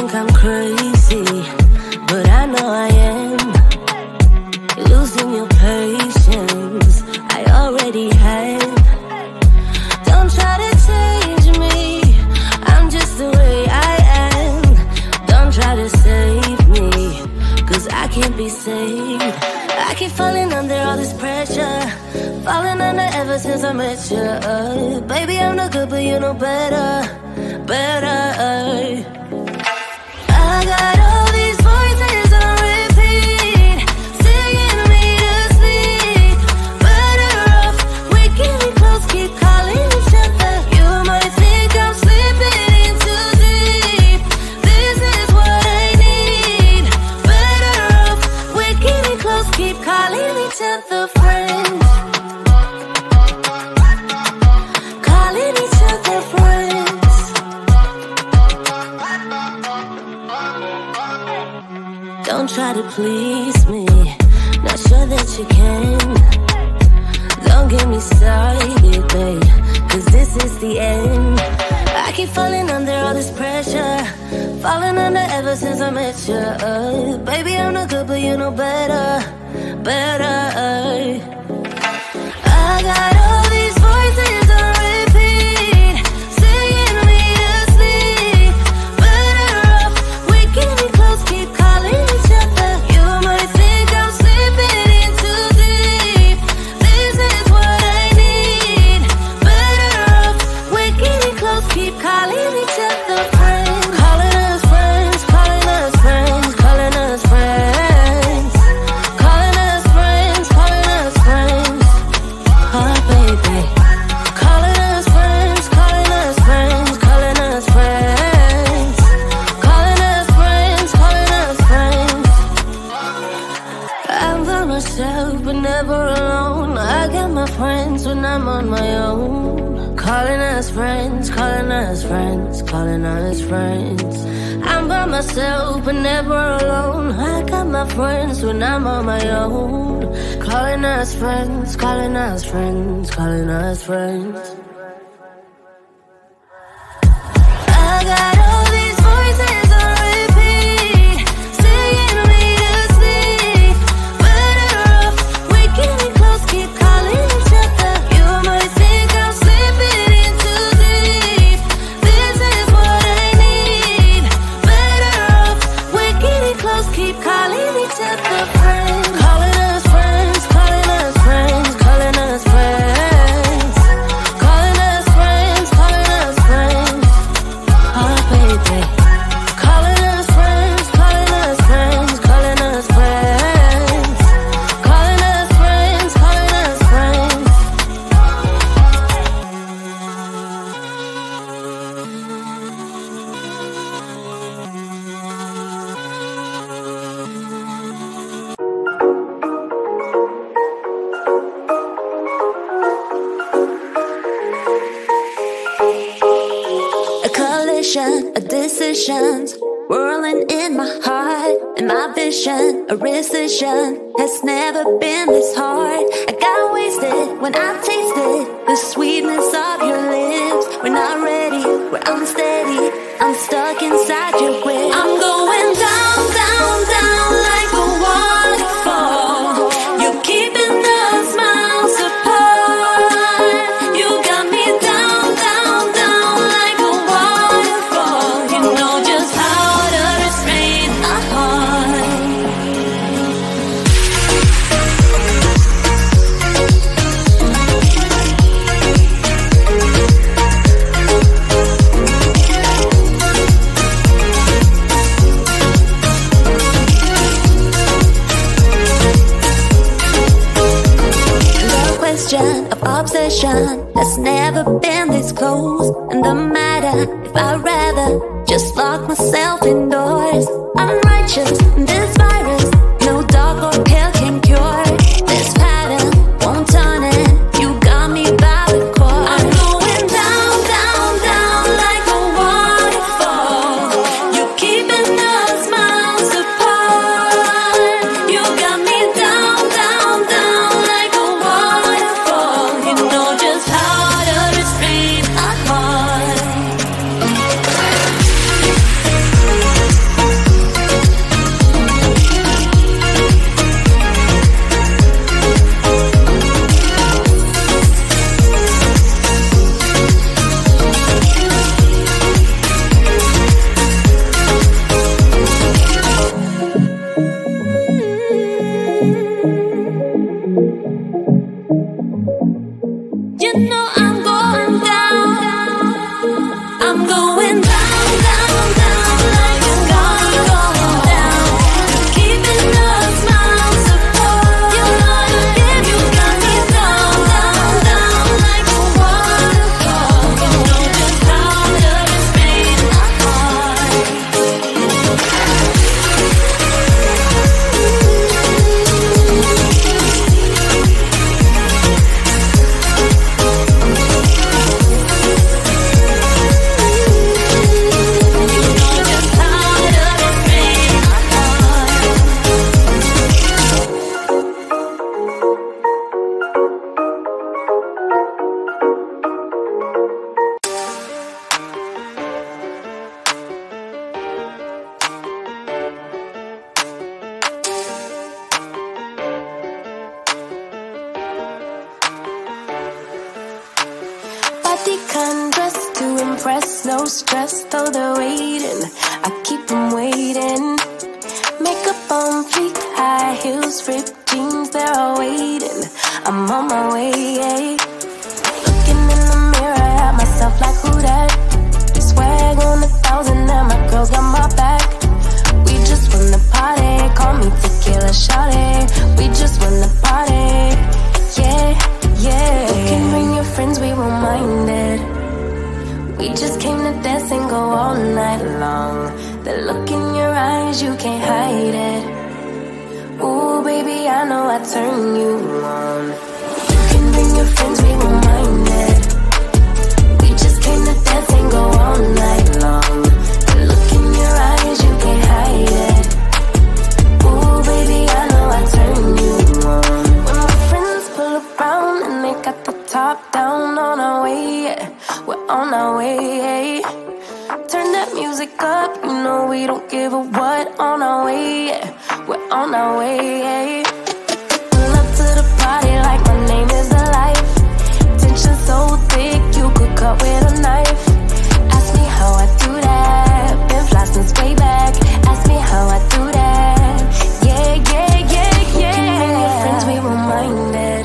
think I'm crazy, but I know I am. Losing your patience, I already have. Don't try to change me, I'm just the way I am. Don't try to save me, cause I can't be saved. I keep falling under all this pressure, falling under ever since I met you. Baby, I'm not good, but you know better, better. I got all these voices on repeat, singing me to sleep. Better off waking me close, keep calling each other. You might think I'm slipping in too deep. This is what I need. Better off waking me close, keep calling each other friends. Calling each other friends. Don't try to please me, not sure that you can. Don't get me started, babe, cause this is the end. I keep falling under all this pressure, falling under ever since I met you. Baby, I'm not good, but you know better, better. I got all these voices on repeat, singing me to sleep. Better off waking me close, keep calling each other. You might think I'm slipping in too deep. This is what I need. Better off waking me close, keep calling each other friends. Calling us friends, calling us friends, calling us friends. Calling us friends, calling us friends. Oh baby. Calling us friends, calling us friends, calling us friends. Calling us friends, calling us friends. I'm by myself but never alone. I got my friends when I'm on my own. Calling us friends, calling us friends, calling us friends. I'm by myself but never alone. I got my friends when I'm on my own. Calling us friends, calling us friends, calling us friends. I got all these voices on repeat, singing me to sleep. Better off waking me close, keep calling each other. You might think I'm slipping in too deep. This is what I need. Better off waking me close, keep calling each other friends. Calling us friends, calling us friends, calling us friends. Calling us friends, calling us friends. Oh baby. Calling us friends, calling us friends, calling us friends. Calling us friends, calling us friends. A collision of decisions whirling in my heart, and my vision, a rescission, has never been this hard. I got wasted when I tasted the sweetness of your lips. We're not ready, we're unsteady, I'm stuck inside your whip. I'm going down, down, down like a waterfall. You're keeping us miles apart. You got me down, down, down like a waterfall. You know just how to restrain a heart. Of obsession has never been this close. And the matter if I'd rather just lock myself indoors. I'm righteous, this virus, no dog or pill can cure. This pattern won't turn it, you got me by the cord. I'm going down, down, down like a waterfall. You're keeping us miles apart. You got me down, down, down like a waterfall. You know just how to restrain a heart. impressed, no stress, though they're waiting. I keep them waiting. Makeup on fleek, high heels, ripped jeans, they're all waiting. I'm on my way. Looking in the mirror at myself like who that? Swag on 1,000 and my girls got my back. We just won the party, call me tequila shawty. We just won the party, yeah. You can bring your friends, we won't mind it. We just came to dance and go all night long. The look in your eyes, you can't hide it. Ooh, baby, I know I turn you on. You can bring your friends, we won't mind it. We just came to dance and go all night long. The look in your eyes, you can't hide it. Ooh, baby, I know I turn you on. When my friends pull around and they got the top down, on our way, yeah. We're on our way. Turn that music up, you know we don't give a what. On our way, yeah. We're on our way. Pull up to the party like my name is the life. Tension so thick, you could cut with a knife. Ask me how I do that. Been fly since way back. Ask me how I do that. Yeah. You can bring your friends, we won't mind it.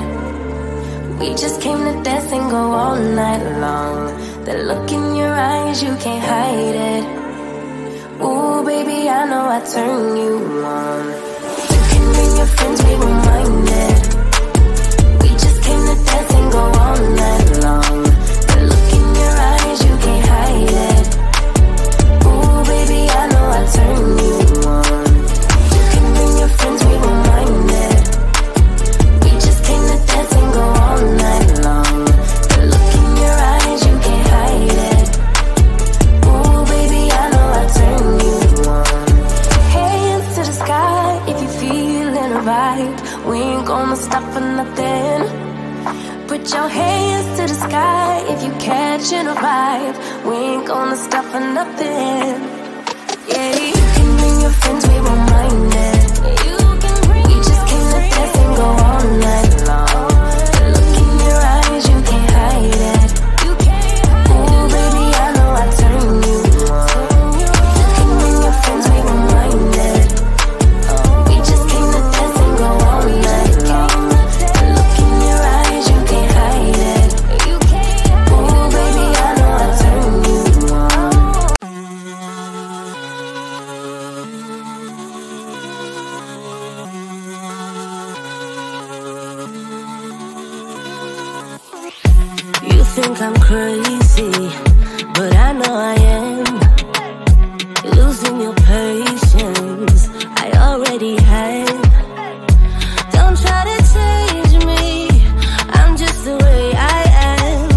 We just came to dance and go all night long. The look in your eyes, you can't hide it. Ooh, baby, I know I turn you on. You can bring your friends, we won't mind it. We just came to dance and go all night long. The look in your eyes, you can't hide it. Ooh, baby, I know I turn you on. You can bring your friends, we won't mind it. We just came to dance and go all night long. The look in your eyes, you can't hide it. Ooh, baby, I know I turn you on. Hands to the sky if you feeling a vibe. We ain't gonna stop for nothing. Put your hands to the sky if you catching a vibe. We ain't gonna stop for nothing. Yeah, you can bring your friends, we won't mind it. We just came to dance and go all night long. The look in your eyes, you can't hide it. Ooh, baby, I know I turn you on. You can bring your friends, we won't mind it. We just came to dance and go all night long. The look in your eyes, you can't hide it. Ooh, baby, I know I turn you on. You think I'm crazy, but I know I am. Losing your patience, I already have. Don't try to change me, I'm just the way I am.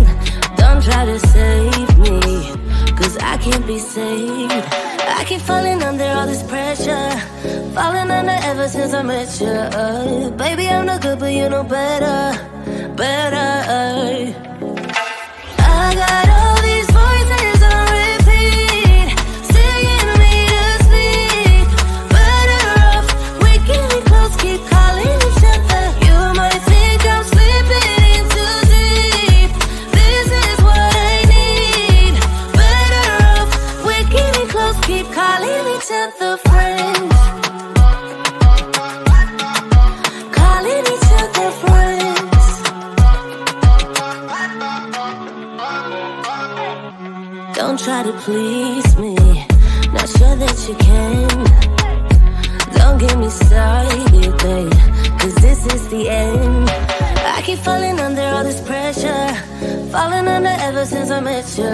Don't try to save me, cause I can't be saved. I keep falling under all this pressure, falling under ever since I met you. Baby, I'm not good, but you know better. I got all these voices on repeat, singing me to sleep. Better off waking me close, keep calling each other. You might think I'm slipping in too deep. This is what I need. Better off waking me close, keep calling each other friends. Calling each other friends. Don't try to please me, not sure that you can. Don't get me started, babe, cause this is the end. I keep falling under all this pressure, falling under ever since I met you.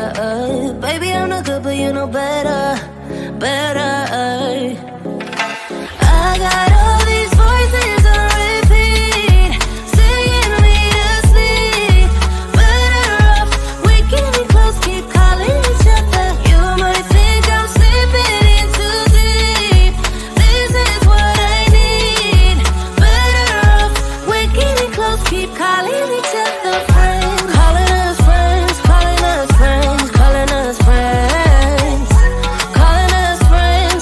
Baby, I'm not good, but you know better. I got all these voices on repeat, singing me to sleep. Better off waking me close, keep calling each other. You might think I'm slipping in too deep. This is what I need. Better off waking me close, keep calling each other friends. Calling us friends, calling us friends, calling us friends. Calling us friends,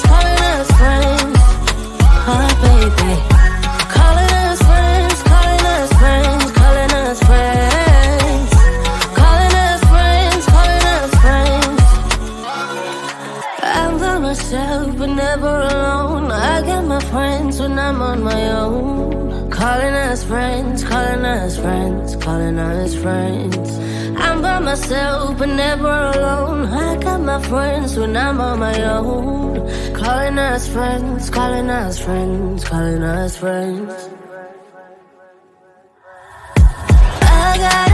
Calling us friends, calling us friends, calling us friends. I'm by myself but never alone. I got my friends when I'm on my own. Calling us friends, calling us friends, calling us friends. I got